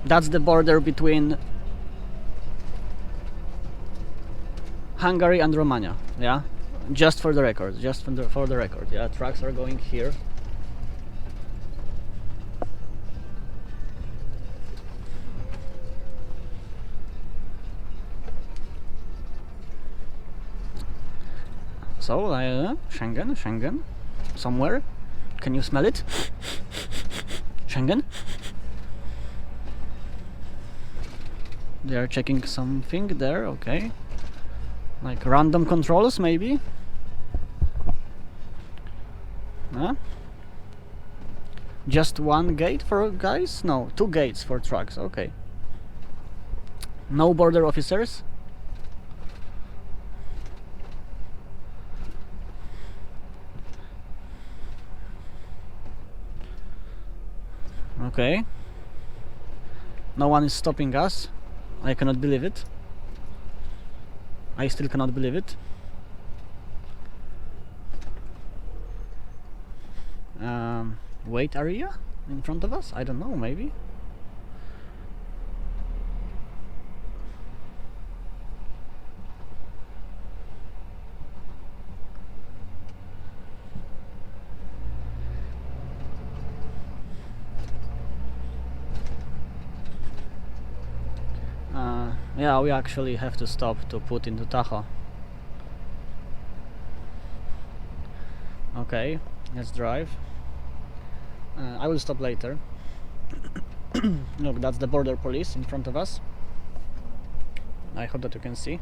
That's the border between Hungary and Romania, yeah? Just for the record, for the record, yeah? Trucks are going here. So, Schengen, somewhere. Can you smell it? Schengen? They are checking something there, okay. Like random controls, maybe? Huh? Just one gate for guys? No, 2 gates for trucks, okay. No border officers? Okay. No one is stopping us. I cannot believe it. I still cannot believe it. Wait area in front of us? I don't know, maybe. Yeah, we actually have to stop to put into Tahoe. Okay, let's drive. I will stop later. Look, that's the border police in front of us. I hope that you can see.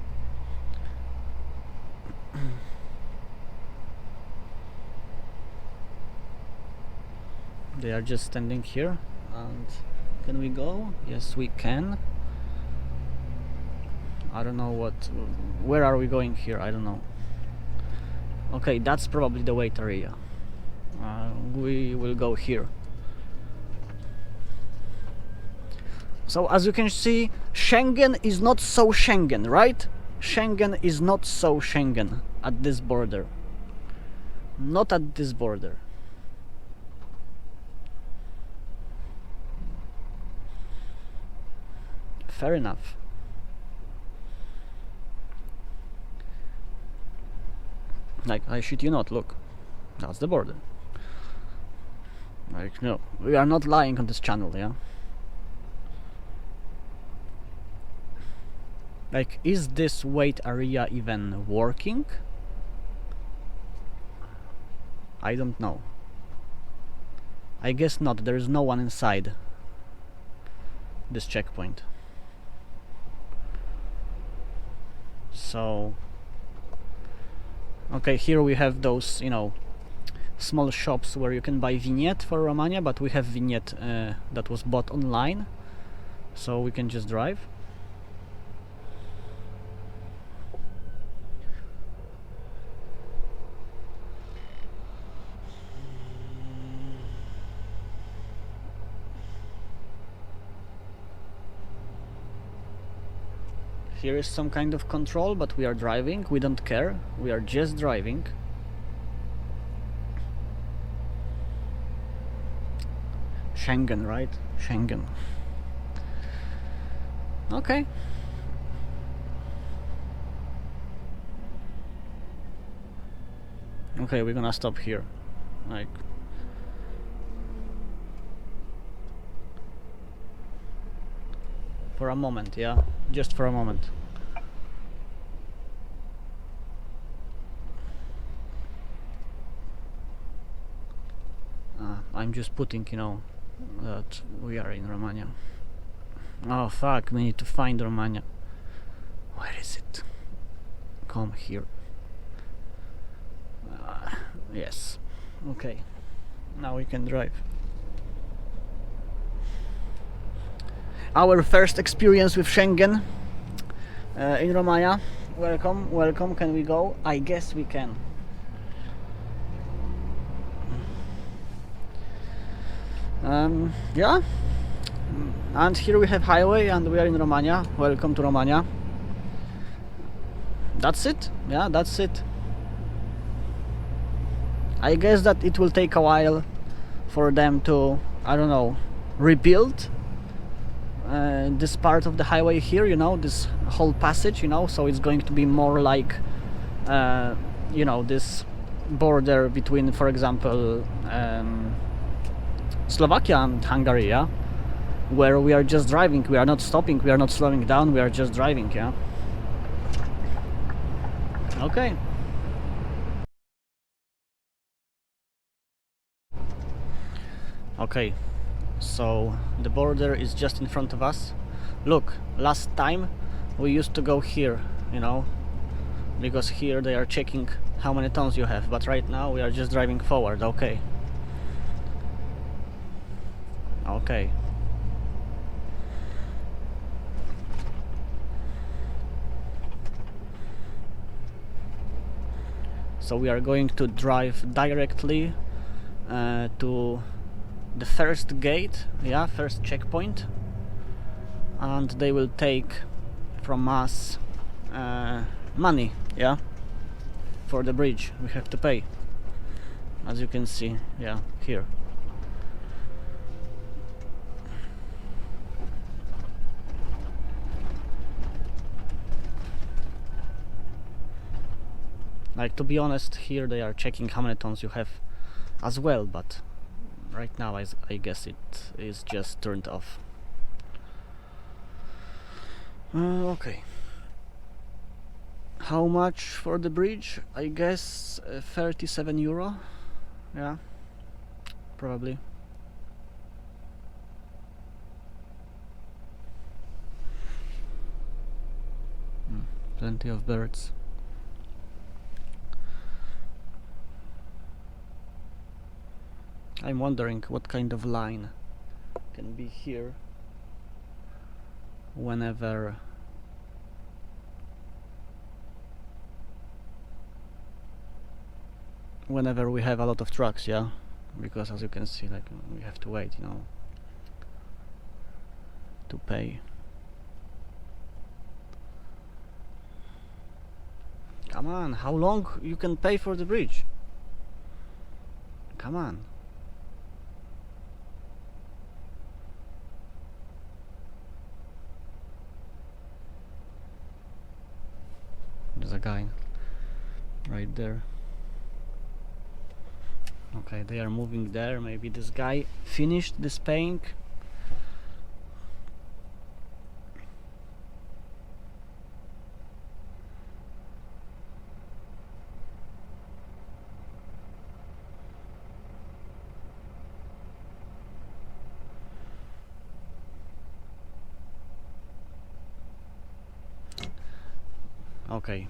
They are just standing here. And can we go? Yes, we can. I don't know where are we going here? I don't know. Okay, that's probably the wait area. We will go here. So as you can see, Schengen is not so Schengen, right? Schengen is not so Schengen at this border. Not at this border. Fair enough. Like, I shit you not, look. That's the border. Like, no, we are not lying on this channel, yeah? Like, is this wait area even working? I don't know. I guess not, there is no one inside this checkpoint. So... okay, here we have those, you know, small shops where you can buy vignette for Romania, but we have vignette that was bought online, so we can just drive. Here is some kind of control, but we are driving, we don't care, we are just driving. Schengen, right? Schengen. Okay. Okay, we're gonna stop here. Like... for a moment, yeah? Just for a moment. I'm just putting, you know, that we are in Romania. Oh fuck, we need to find Romania. Where is it? Come here. Yes. Okay. Now we can drive. Our first experience with Schengen in Romania. Welcome, welcome. Can we go? I guess we can. Yeah. And here we have highway and we are in Romania. Welcome to Romania. That's it. Yeah, that's it. I guess that it will take a while for them to, I don't know, rebuild this part of the highway here, you know, this whole passage, you know, so it's going to be more like you know, this border between, for example, Slovakia and Hungary, yeah, where we are just driving, we are not stopping, we are not slowing down, we are just driving, yeah. Okay. Okay, so the border is just in front of us. Look, last time we used to go here, you know, because here they are checking how many tons you have, but right now we are just driving forward. Okay. Okay. So we are going to drive directly to the first gate, yeah, first checkpoint, and they will take from us money, yeah, for the bridge. We have to pay, as you can see, yeah, here. Like, to be honest, here they are checking how many tons you have as well, but right now I guess it is just turned off. Okay. How much for the bridge? I guess 37 euro. Yeah, probably. Plenty of birds. I'm wondering what kind of line can be here whenever we have a lot of trucks, yeah, because as you can see, like, we have to wait, you know, to pay. Come on, how long you can pay for the bridge? Come on. There's a guy right there. Okay, they are moving there. Maybe this guy finished this paying. Okay.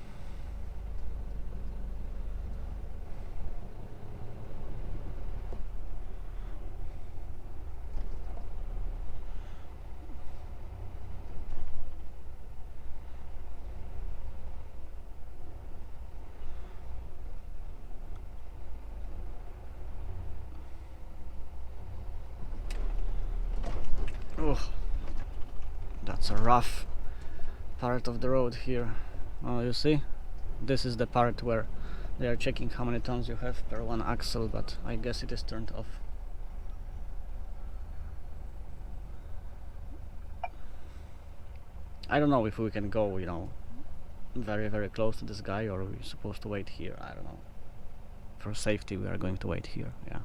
Ugh. That's a rough part of the road here. Oh, you see? This is the part where they are checking how many tons you have per one axle, but I guess it is turned off. I don't know if we can go, you know, very, very close to this guy, or we're supposed to wait here. I don't know. For safety, we are going to wait here, yeah.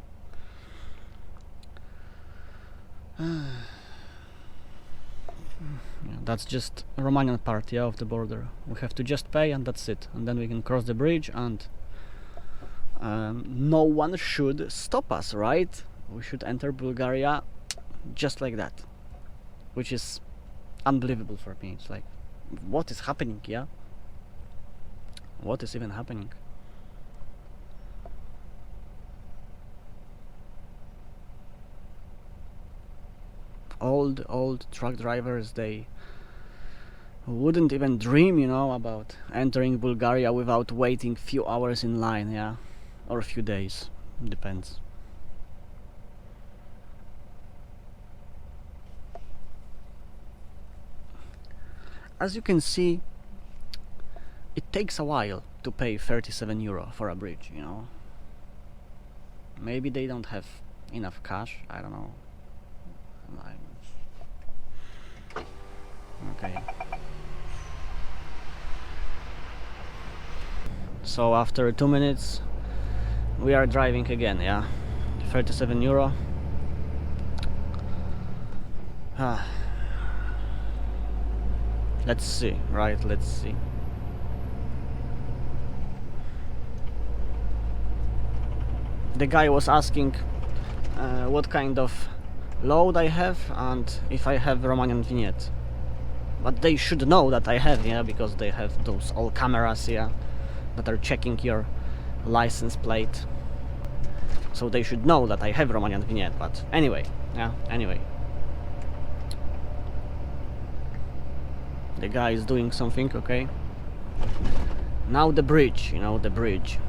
Yeah, that's just a Romanian part, yeah, of the border. We have to just pay and that's it, and then we can cross the bridge, and no one should stop us, right? We should enter Bulgaria just like that, which is unbelievable for me. It's like, what is happening, yeah? What is even happening? Old truck drivers, they wouldn't even dream, you know, about entering Bulgaria without waiting few hours in line, yeah, or a few days, depends. As you can see, it takes a while to pay 37 euro for a bridge, you know. Maybe they don't have enough cash, I don't know. Okay. So after 2 minutes we are driving again, yeah. 37 euro. Let's see, right, let's see. The guy was asking what kind of load I have and if I have Romanian vignette. But they should know that I have, yeah, because they have those all cameras, yeah, that are checking your license plate. So they should know that I have Romanian vignette, but anyway, yeah, anyway. The guy is doing something, okay. Now the bridge, you know, the bridge.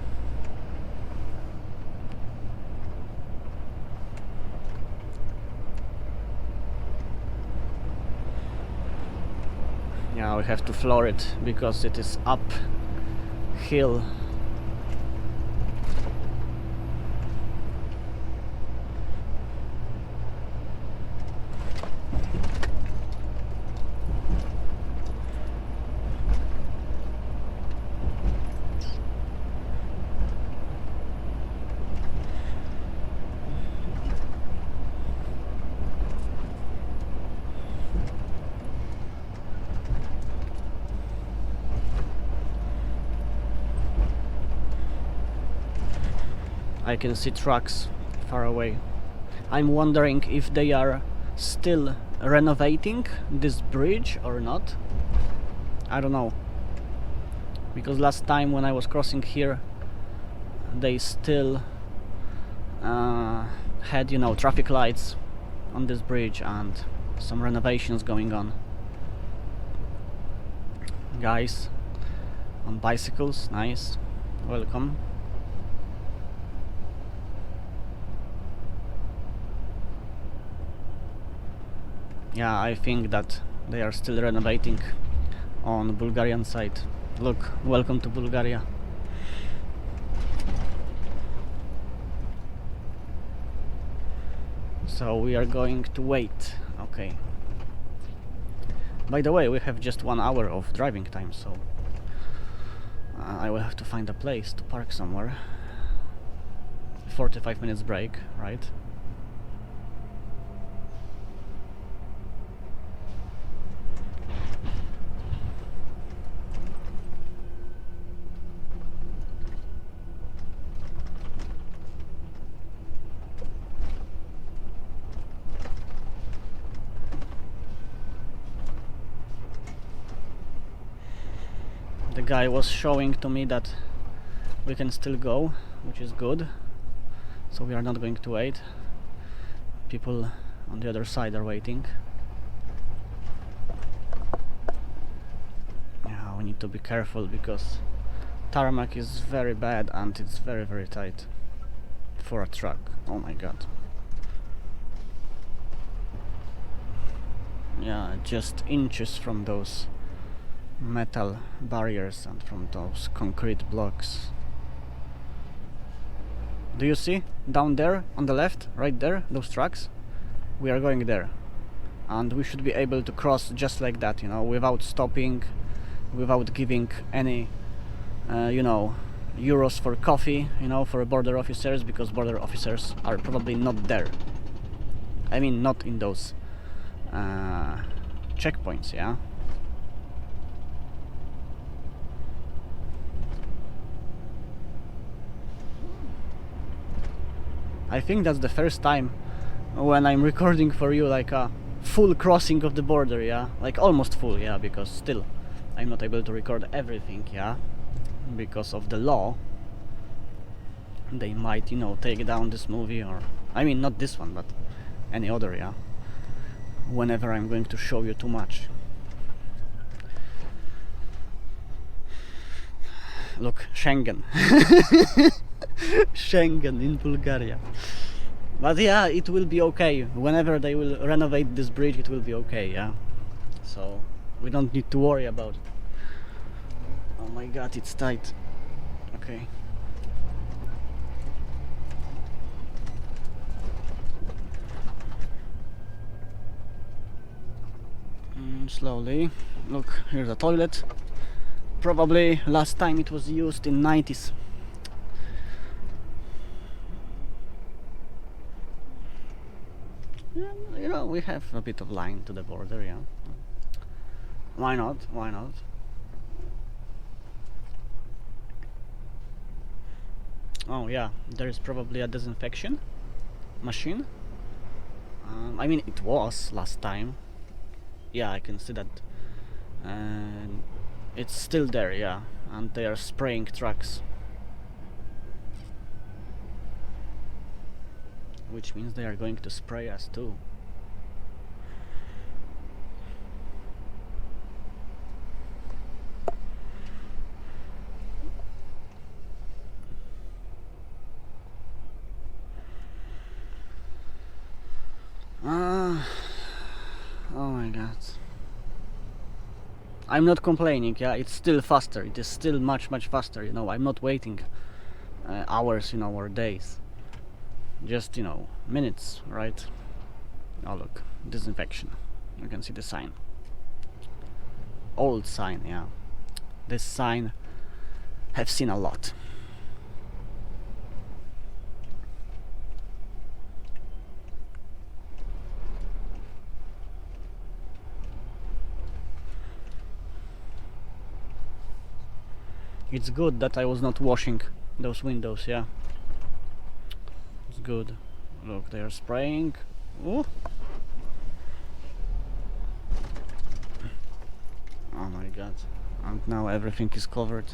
Yeah, we have to floor it because it is uphill. I can see trucks far away. I'm wondering if they are still renovating this bridge or not. I don't know. Because last time when I was crossing here, they still had, you know, traffic lights on this bridge and some renovations going on. Guys on bicycles, nice. Welcome. Yeah, I think that they are still renovating on Bulgarian side. Look, welcome to Bulgaria. So we are going to wait, okay. By the way, we have just 1 hour of driving time, so I will have to find a place to park somewhere. 45 minutes break, right? The guy was showing to me that we can still go, which is good. So we are not going to wait. People on the other side are waiting. Yeah, we need to be careful because tarmac is very bad and it's very, very tight for a truck. Oh my god. Yeah, just inches from those metal barriers and from those concrete blocks. Do you see down there on the left, right there, those trucks? We are going there and we should be able to cross just like that, you know, without stopping, without giving any you know, euros for coffee, you know, for border officers, because border officers are probably not there. I mean, not in those checkpoints, yeah. I think that's the first time when I'm recording for you like a full crossing of the border, yeah, like almost full, yeah, because still I'm not able to record everything, yeah, because of the law. They might, you know, take down this movie, or I mean not this one but any other, yeah, whenever I'm going to show you too much. Look, Schengen. Schengen in Bulgaria. But yeah, it will be okay. Whenever they will renovate this bridge, it will be okay, yeah. So we don't need to worry about it. Oh my god, it's tight. Okay. slowly. Look, here's a toilet. Probably last time it was used in 90s. Yeah, you know, we have a bit of line to the border, yeah. Why not? Why not? Oh yeah, there is probably a disinfection machine. I mean, it was last time. Yeah, I can see that. And it's still there, yeah. And they are spraying trucks. Which means they are going to spray us too. Oh my god. I'm not complaining, yeah, it's still faster, it is still much faster, you know, I'm not waiting hours, you know, or days. Just, you know, minutes, right? Oh look, disinfection. You can see the sign. Old sign, yeah. This sign have seen a lot. It's good that I was not washing those windows, yeah. It's good. Look, they are spraying. Ooh. Oh my god. And now everything is covered.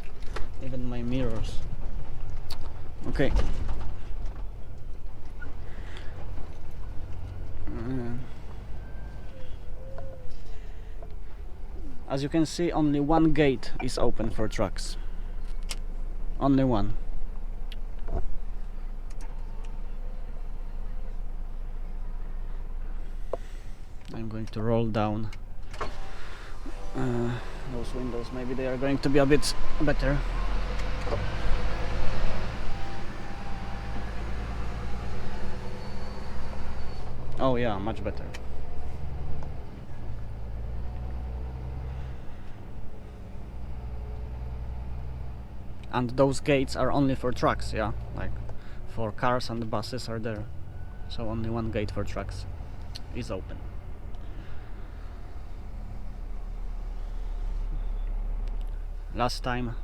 Even my mirrors. Okay. As you can see, only one gate is open for trucks. Only one. I'm going to roll down those windows. Maybe they are going to be a bit better. Oh yeah, much better. And those gates are only for trucks, yeah, like for cars and buses are there, so only one gate for trucks is open. Last time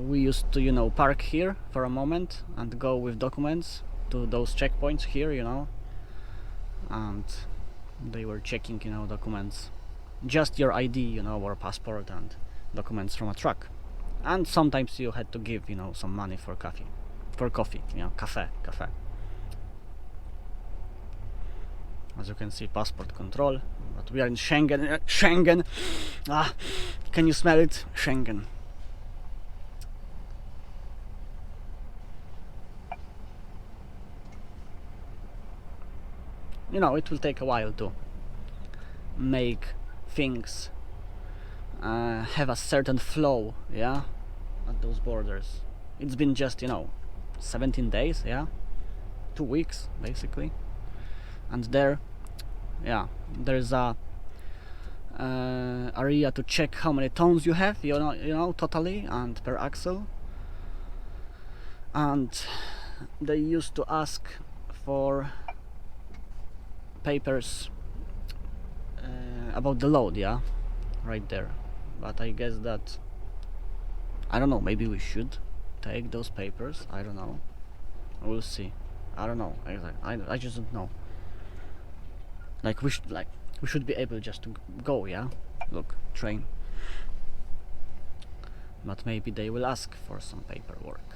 we used to, you know, park here for a moment and go with documents to those checkpoints here, you know, and they were checking, you know, documents, just your ID, you know, or passport and documents from a truck. And sometimes you had to give, you know, some money for coffee, you know, cafe. As you can see, passport control, but we are in Schengen. Schengen. Can you smell it? Schengen. You know, it will take a while to make things have a certain flow, yeah, at those borders. It's been just, you know, 17 days, yeah, 2 weeks basically, and there, yeah, there's a area to check how many tons you have, you know, totally and per axle, and they used to ask for papers about the load, yeah, right there. But I guess that, I don't know, maybe we should take those papers, I don't know, we'll see, I don't know, I just don't know. Like we should be able just to go, yeah, look, train, but maybe they will ask for some paperwork.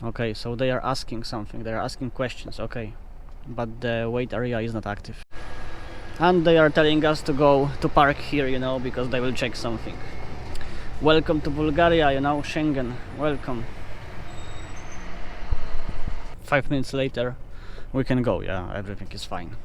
Okay, so they are asking something, they are asking questions, okay, but the wait area is not active. And they are telling us to go to park here, you know, because they will check something. Welcome to Bulgaria, you know, Schengen, welcome. 5 minutes later we can go, yeah, everything is fine.